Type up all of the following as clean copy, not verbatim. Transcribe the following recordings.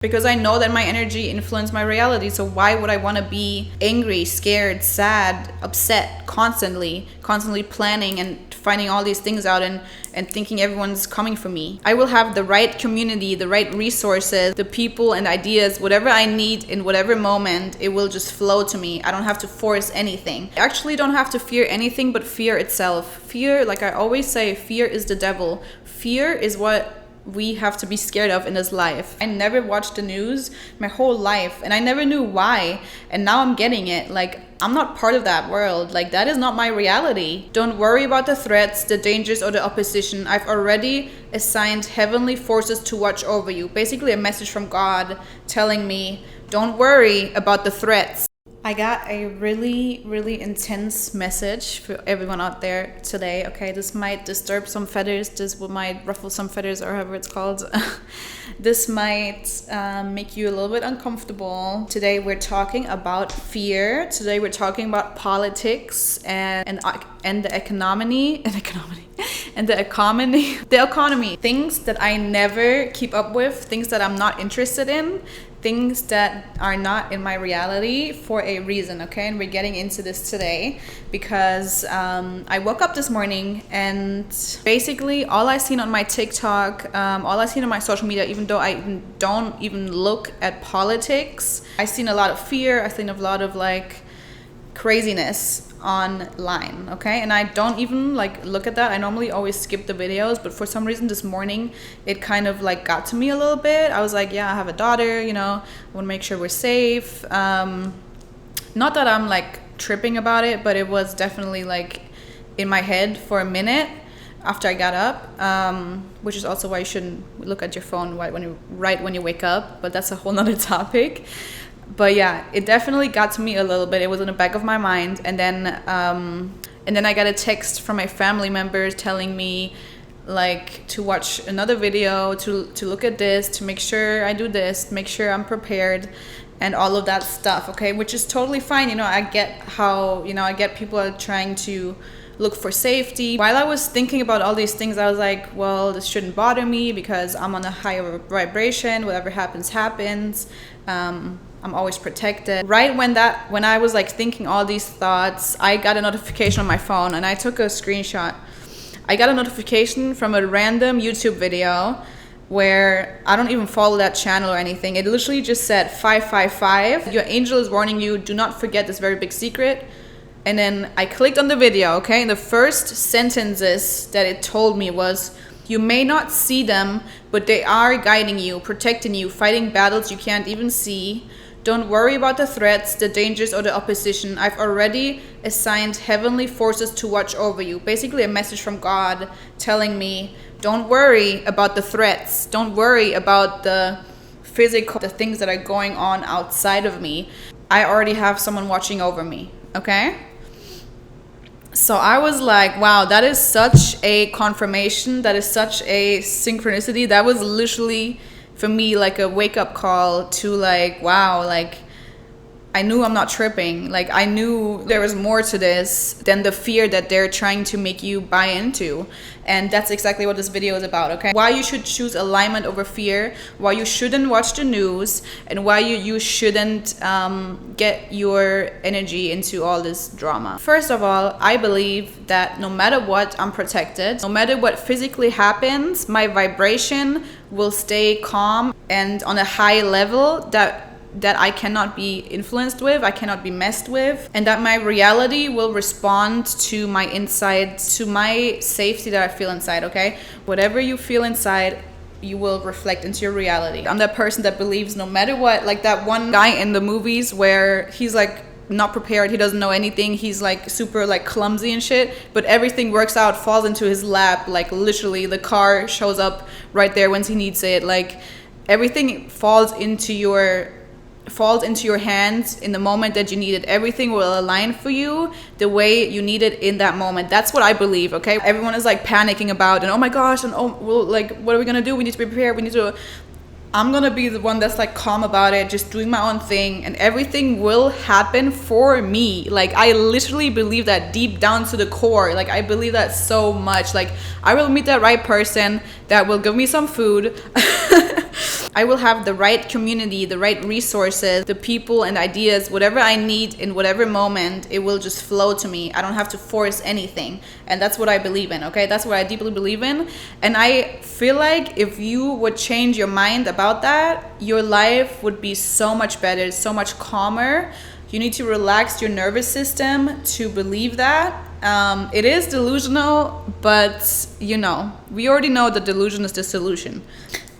because I know that my energy influences my reality. So why would I want to be angry, scared, sad, upset constantly planning and finding all these things out and thinking everyone's coming for me? I will have the right community, the right resources, the people and ideas, whatever I need in whatever moment, it will just flow to me. I don't have to force anything. I actually don't have to fear anything but fear itself. Fear, like I always say, fear is the devil. Fear is what we have to be scared of in this life. I never watched the news my whole life and I never knew why, and now I'm getting it. Like, I'm not part of that world. Like, that is not my reality. Don't worry about the threats, the dangers, or the opposition. I've already assigned heavenly forces to watch over you. Basically a message from God telling me, don't worry about the threats. I got a really, really intense message for everyone out there today. Okay, this might disturb some feathers. This might ruffle some feathers, or however it's called. This might make you a little bit uncomfortable. Today we're talking about fear. Today we're talking about politics and the economy. The economy. Things that I never keep up with. Things that I'm not interested in. Things that are not in my reality for a reason, okay? And we're getting into this today because I woke up this morning and basically all I seen on my TikTok, all I seen on my social media, even though I don't even look at politics, I seen a lot of fear, I seen a lot of like craziness online, okay? And I don't even like look at that. I normally always skip the videos, but for some reason this morning it kind of like got to me a little bit. I was like, yeah, I have a daughter, you know, I want to make sure we're safe. Not that I'm like tripping about it, but it was definitely like in my head for a minute after I got up, which is also why you shouldn't look at your phone right when you wake up, but that's a whole nother topic. But yeah, it definitely got to me a little bit. It was in the back of my mind. And then I got a text from my family members telling me like to watch another video, to look at this, to make sure I do this, make sure I'm prepared and all of that stuff, okay? Which is totally fine. You know, I get how, you know, I get people are trying to look for safety. While I was thinking about all these things, I was like, well, this shouldn't bother me because I'm on a higher vibration. Whatever happens, happens. I'm always protected. Right when I was like thinking all these thoughts, I got a notification on my phone and I took a screenshot. I got a notification from a random YouTube video where I don't even follow that channel or anything. It literally just said 555. Your angel is warning you, do not forget this very big secret. And then I clicked on the video, okay? And the first sentences that it told me was, you may not see them, but they are guiding you, protecting you, fighting battles you can't even see. Don't worry about the threats, the dangers, or the opposition. I've already assigned heavenly forces to watch over you. Basically a message from God telling me, don't worry about the threats. Don't worry about the physical, the things that are going on outside of me. I already have someone watching over me, okay? So I was like, wow, that is such a confirmation. That is such a synchronicity. That was literally for me like a wake up call to like, wow, like I knew I'm not tripping. Like I knew there was more to this than the fear that they're trying to make you buy into. And that's exactly what this video is about, okay? Why you should choose alignment over fear, why you shouldn't watch the news, and why you shouldn't get your energy into all this drama. First of all, I believe that no matter what, I'm protected. No matter what physically happens, my vibration will stay calm and on a high level that I cannot be influenced with, I cannot be messed with, and that my reality will respond to my inside, to my safety that I feel inside, okay? Whatever you feel inside, you will reflect into your reality. I'm that person that believes no matter what, like that one guy in the movies where he's like not prepared, he doesn't know anything, he's like super like clumsy and shit, but everything works out, falls into his lap, like literally the car shows up right there when he needs it, like everything falls into your hands in the moment that you need it. Everything will align for you the way you need it in that moment. That's what I believe, okay? Everyone is like panicking about and oh my gosh, and oh, well, like what are we gonna do? We need to be prepared. I'm gonna be the one that's like calm about it, just doing my own thing, and everything will happen for me. Like I literally believe that deep down to the core. Like I believe that so much. Like I will meet that right person that will give me some food. I will have the right community, the right resources, the people and ideas, whatever I need in whatever moment, it will just flow to me. I don't have to force anything. And that's what I believe in, okay? That's what I deeply believe in. And I feel like if you would change your mind about that, your life would be so much better, so much calmer. You need to relax your nervous system to believe that. It is delusional, but you know, we already know that delusion is the solution.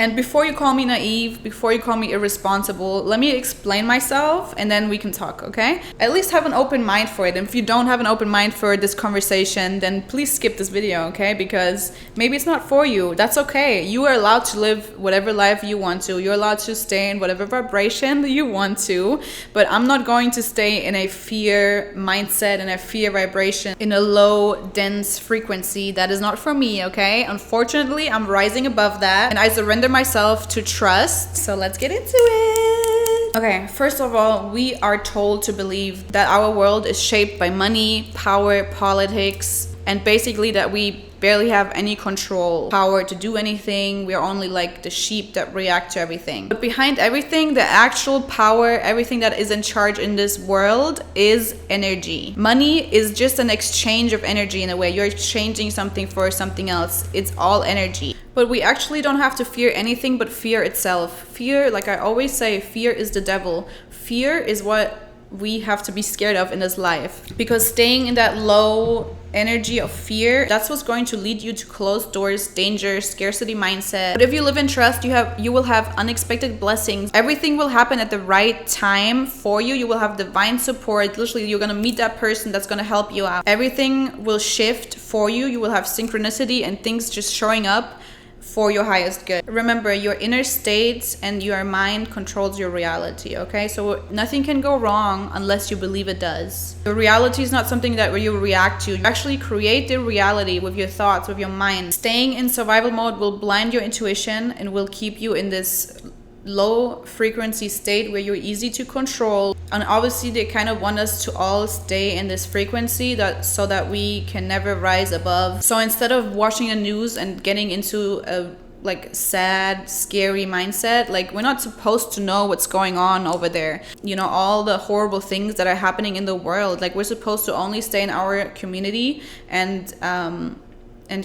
And before you call me naive, before you call me irresponsible, let me explain myself and then we can talk, okay? At least have an open mind for it. And if you don't have an open mind for this conversation, then please skip this video, okay? Because maybe it's not for you. That's okay. You are allowed to live whatever life you want to. You're allowed to stay in whatever vibration you want to. But I'm not going to stay in a fear mindset and a fear vibration in a low, dense frequency. That is not for me, okay? Unfortunately, I'm rising above that and I surrender myself to trust. So let's get into it. Okay, first of all, we are told to believe that our world is shaped by money, power, politics, and basically that we barely have any control, power to do anything. We are only like the sheep that react to everything. But behind everything, the actual power, everything that is in charge in this world is energy. Money is just an exchange of energy in a way. You're exchanging something for something else. It's all energy. But we actually don't have to fear anything but fear itself. Fear, like I always say, fear is the devil. Fear is what we have to be scared of in this life, because staying in that low energy of fear, that's what's going to lead you to closed doors, danger, scarcity mindset. But if you live in trust, you will have unexpected blessings. Everything will happen at the right time for you. You will have divine support. Literally, you're going to meet that person that's going to help you out. Everything will shift for you. You will have synchronicity and things just showing up for your highest good. Remember, your inner state and your mind controls your reality, okay? So nothing can go wrong unless you believe it does. Your reality is not something that you react to. You actually create the reality with your thoughts, with your mind. Staying in survival mode will blind your intuition and will keep you in this low frequency state where you're easy to control. And obviously they kind of want us to all stay in this frequency so that we can never rise above. So instead of watching the news and getting into a like sad, scary mindset, like we're not supposed to know what's going on over there, you know, all the horrible things that are happening in the world. Like we're supposed to only stay in our community and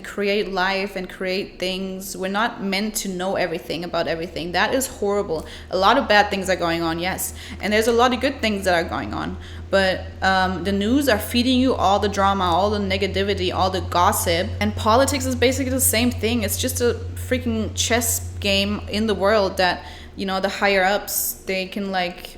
create life and create things. We're not meant to know everything about everything. That is horrible. A lot of bad things are going on, yes. And there's a lot of good things that are going on. But the news are feeding you all the drama, all the negativity, all the gossip. And politics is basically the same thing. It's just a freaking chess game in the world that, you know, the higher ups, they can like,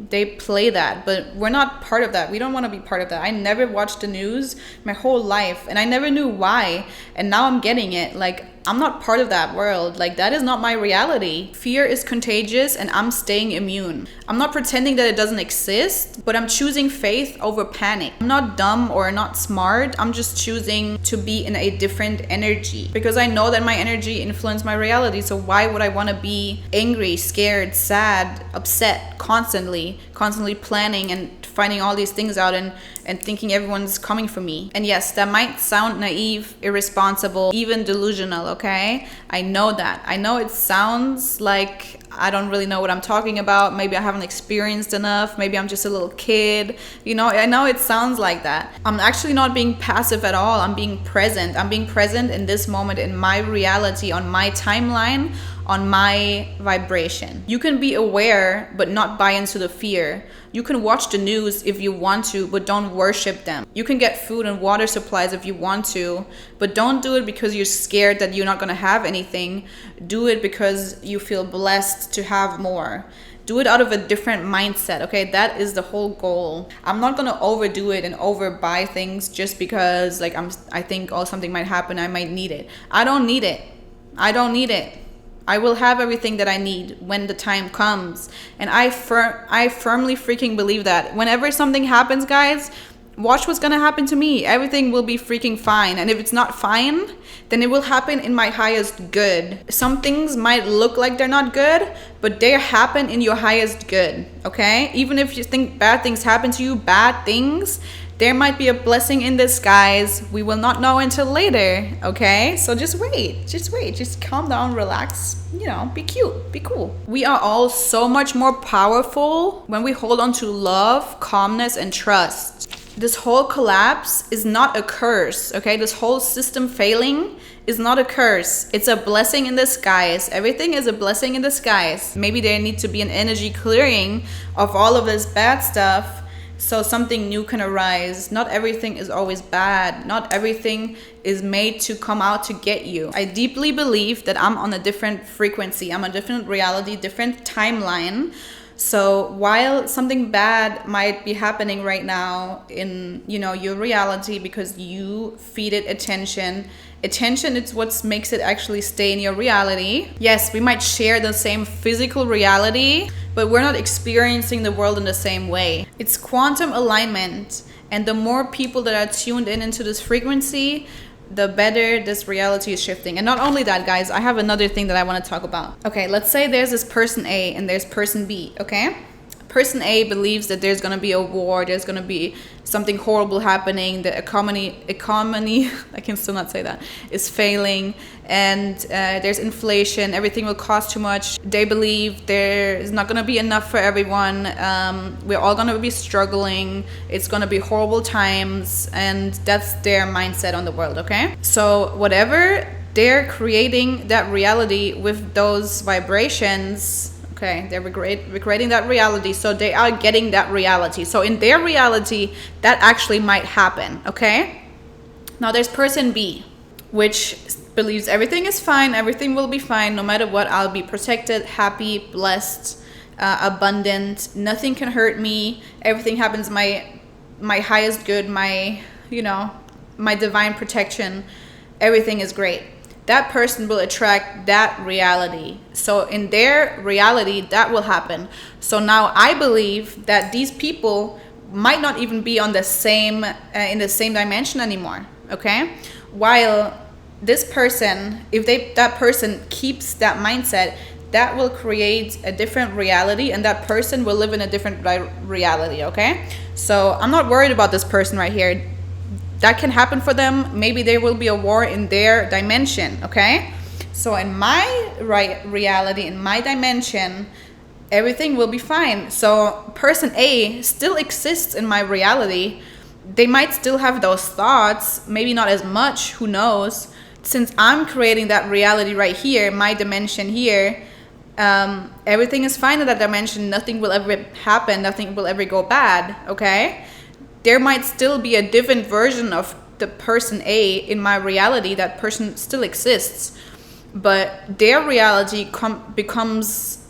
they play that, but we're not part of that. We don't want to be part of that. I never watched the news my whole life and I never knew why, and now I'm getting it. Like, I'm not part of that world. Like, that is not my reality. Fear is contagious and I'm staying immune. I'm not pretending that it doesn't exist, but I'm choosing faith over panic. I'm not dumb or not smart. I'm just choosing to be in a different energy because I know that my energy influences my reality. So why would I want to be angry, scared, sad, upset constantly planning and finding all these things out and thinking everyone's coming for me? And yes, that might sound naive, irresponsible, even delusional, okay? I know that. I know it sounds like I don't really know what I'm talking about. Maybe I haven't experienced enough. Maybe I'm just a little kid. You know, I know it sounds like that. I'm actually not being passive at all. I'm being present. I'm being present in this moment, in my reality, on my timeline, on my vibration. You can be aware, but not buy into the fear. You can watch the news if you want to, but don't worship them. You can get food and water supplies if you want to, but don't do it because you're scared that you're not going to have anything. Do it because you feel blessed to have more. Do it out of a different mindset, okay? That is the whole goal. I'm not gonna overdo it and overbuy things just because like I think, oh, something might happen, I might need it. I don't need it. I don't need it. I will have everything that I need when the time comes. And I firmly freaking believe that. Whenever something happens, guys, watch what's gonna happen to me. Everything will be freaking fine. And if it's not fine, then it will happen in my highest good. Some things might look like they're not good, but they happen in your highest good, okay? Even if you think bad things happen to you, bad things, There might be a blessing in disguise. We will not know until later, okay? So just wait. Just calm down, relax, be cute, be cool. We are all so much more powerful when we hold on to love, calmness, and trust. This whole collapse is not a curse, okay? This whole system failing is not a curse. It's a blessing in disguise. Everything is a blessing in disguise. Maybe there needs to be an energy clearing of all of this bad stuff so something new can arise. Not everything is always bad. Not everything is made to come out to get you. I deeply believe that I'm on a different frequency. I'm a different reality, different timeline. So while something bad might be happening right now in, your reality because you feed it attention is what makes it actually stay in your reality. Yes, we might share the same physical reality, but we're not experiencing the world in the same way. It's quantum alignment, and the more people that are tuned into this frequency, the better this reality is shifting. And not only that, guys, I have another thing that I want to talk about. Okay, let's say there's this person A and there's person B, okay? Person A believes that there's going to be a war, there's going to be something horrible happening, the economy, I can still not say that, is failing, and there's inflation, everything will cost too much. They believe there is not going to be enough for everyone, we're all going to be struggling, it's going to be horrible times, and that's their mindset on the world, okay? So whatever, they're creating that reality with those vibrations. Okay, they're recreating that reality, so they are getting that reality. So in their reality, that actually might happen, okay? Now there's person B, which believes everything is fine, everything will be fine, no matter what, I'll be protected, happy, blessed, abundant, nothing can hurt me, everything happens my highest good, my divine protection, everything is great. That person will attract that reality. So in their reality, that will happen. So now I believe that these people might not even be on the same in the same dimension anymore. Okay, while this person, if that person keeps that mindset, that will create a different reality, and that person will live in a different reality. Okay, so I'm not worried about this person right here. That can happen for them. Maybe there will be a war in their dimension, okay? So in my reality, in my dimension, everything will be fine. So person A still exists in my reality. They might still have those thoughts, maybe not as much, who knows? Since I'm creating that reality right here, my dimension here, everything is fine in that dimension. Nothing will ever happen. Nothing will ever go bad, okay? There might still be a different version of the person A in my reality. That person still exists, but their reality becomes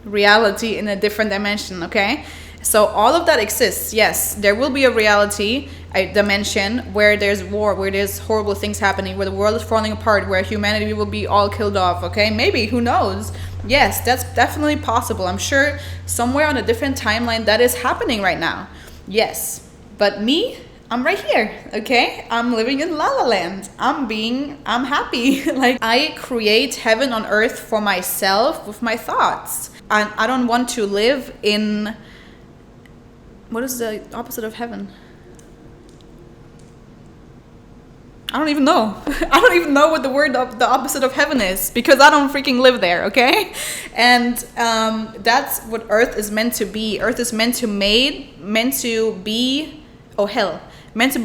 reality in a different dimension, okay? So all of that exists. Yes, there will be a reality, a dimension where there's war, where there's horrible things happening, where the world is falling apart, where humanity will be all killed off, okay? Maybe, who knows? Yes, that's definitely possible. I'm sure somewhere on a different timeline that is happening right now. Yes, but me, I'm right here, okay? I'm living in La La Land. I'm happy. Like, I create heaven on earth for myself with my thoughts. And I don't want to live in, what is the opposite of heaven? I don't even know. I don't even know what the opposite of heaven is, because I don't freaking live there, okay? And that's what Earth is meant to be. Earth is meant to be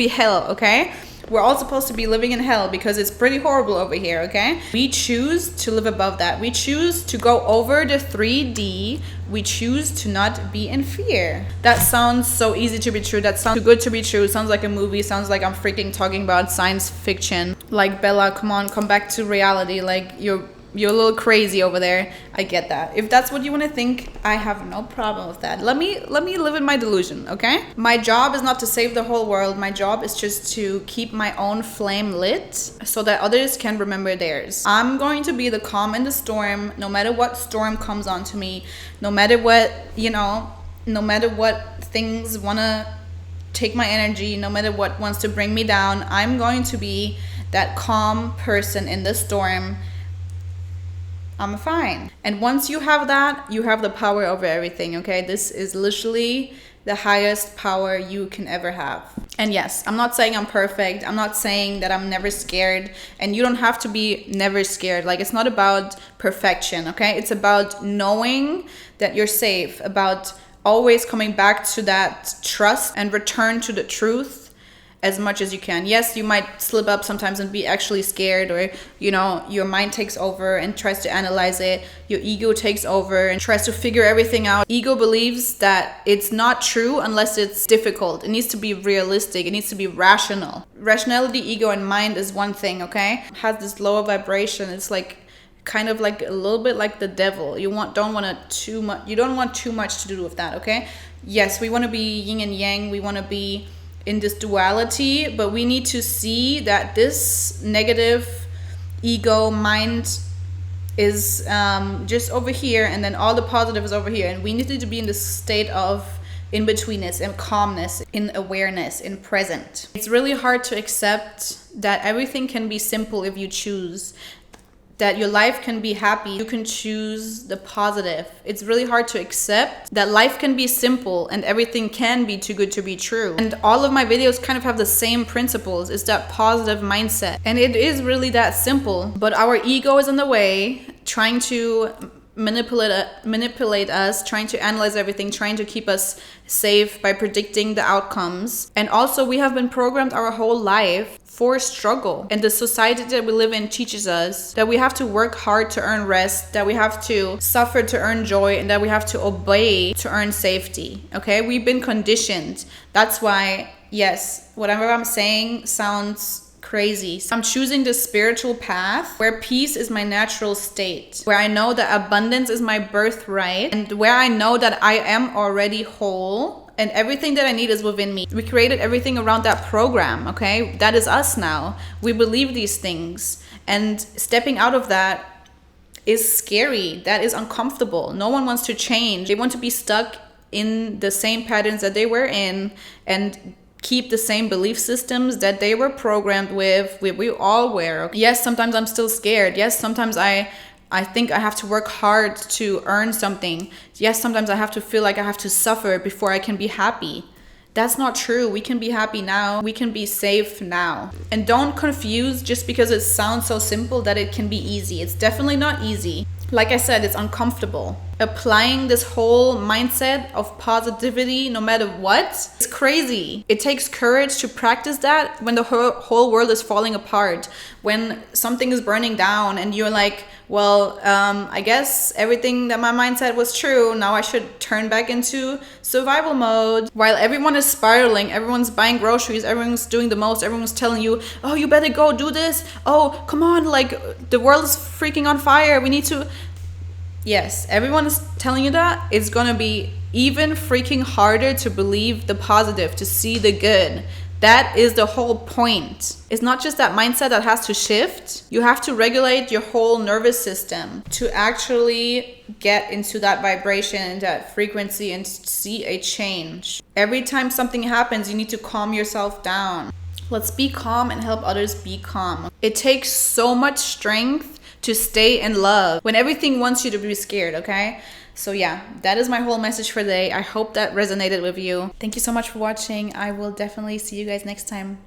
hell, okay? We're all supposed to be living in hell because it's pretty horrible over here, okay? We choose to live above that. We choose to go over the 3D. We choose to not be in fear. That sounds so easy to be true. That sounds too good to be true. It sounds like a movie. Sounds like I'm freaking talking about science fiction. Like, Bella, come on, come back to reality. Like, you're a little crazy over there. I get that. If that's what you want to think, I have no problem with that. Let me live in my delusion, okay? My job is not to save the whole world. My job is just to keep my own flame lit so that others can remember theirs. I'm going to be the calm in the storm, no matter what storm comes onto me, no matter what, no matter what things want to take my energy, no matter what wants to bring me down. I'm going to be that calm person in the storm, I'm fine. And once you have that, you have the power over everything, okay? This is literally the highest power you can ever have. And yes, I'm not saying I'm perfect. I'm not saying that I'm never scared. And you don't have to be never scared. Like, it's not about perfection, okay? It's about knowing that you're safe, about always coming back to that trust and return to the truth as much as you can. Yes, you might slip up sometimes and be actually scared, or your mind takes over and tries to analyze it. Your ego takes over and tries to figure everything out. Ego believes that it's not true unless it's difficult. It needs to be realistic. It needs to be rational. Rationality, ego, and mind is one thing, okay? It has this lower vibration. It's like kind of like a little bit like the devil. You don't want too much to do with that, okay? Yes, we want to be yin and yang. We want to be in this duality, but we need to see that this negative ego mind is just over here, and then all the positive is over here, and we need to be in this state of in-betweenness and calmness, in awareness, in present. It's really hard to accept that everything can be simple if you choose, that your life can be happy. You can choose the positive. It's really hard to accept that life can be simple and everything can be too good to be true. And all of my videos kind of have the same principles. It's that positive mindset. And it is really that simple. But our ego is in the way, trying to manipulate us, trying to analyze everything, trying to keep us safe by predicting the outcomes. And also, we have been programmed our whole life for struggle. And the society that we live in teaches us that we have to work hard to earn rest, that we have to suffer to earn joy, and that we have to obey to earn safety. Okay? We've been conditioned. That's why, yes, whatever I'm saying sounds crazy. I'm choosing the spiritual path where peace is my natural state, where I know that abundance is my birthright, and where I know that I am already whole and everything that I need is within me. We created everything around that program, okay? That is us now. We believe these things, and stepping out of that is scary. That is uncomfortable. No one wants to change. They want to be stuck in the same patterns that they were in and keep the same belief systems that they were programmed with. We all were. Yes, sometimes I'm still scared. Yes, sometimes I think I have to work hard to earn something. Yes, sometimes I have to feel like I have to suffer before I can be happy. That's not true. We can be happy now. We can be safe now. And don't confuse just because it sounds so simple that it can be easy. It's definitely not easy. Like I said, it's uncomfortable. Applying this whole mindset of positivity no matter what is crazy. It takes courage to practice that when the whole world is falling apart, when something is burning down and you're like, well, I guess everything that my mind said was true. Now I should turn back into survival mode. While everyone is spiraling, everyone's buying groceries, everyone's doing the most, everyone's telling you, oh, you better go do this. Oh, come on, like the world is freaking on fire. We need to... Yes, everyone is telling you that. It's gonna be even freaking harder to believe the positive, to see the good. That is the whole point. It's not just that mindset that has to shift. You have to regulate your whole nervous system to actually get into that vibration, that frequency, and see a change. Every time something happens, you need to calm yourself down. Let's be calm and help others be calm. It takes so much strength to stay in love when everything wants you to be scared, okay? So yeah, that is my whole message for today. I hope that resonated with you. Thank you so much for watching. I will definitely see you guys next time.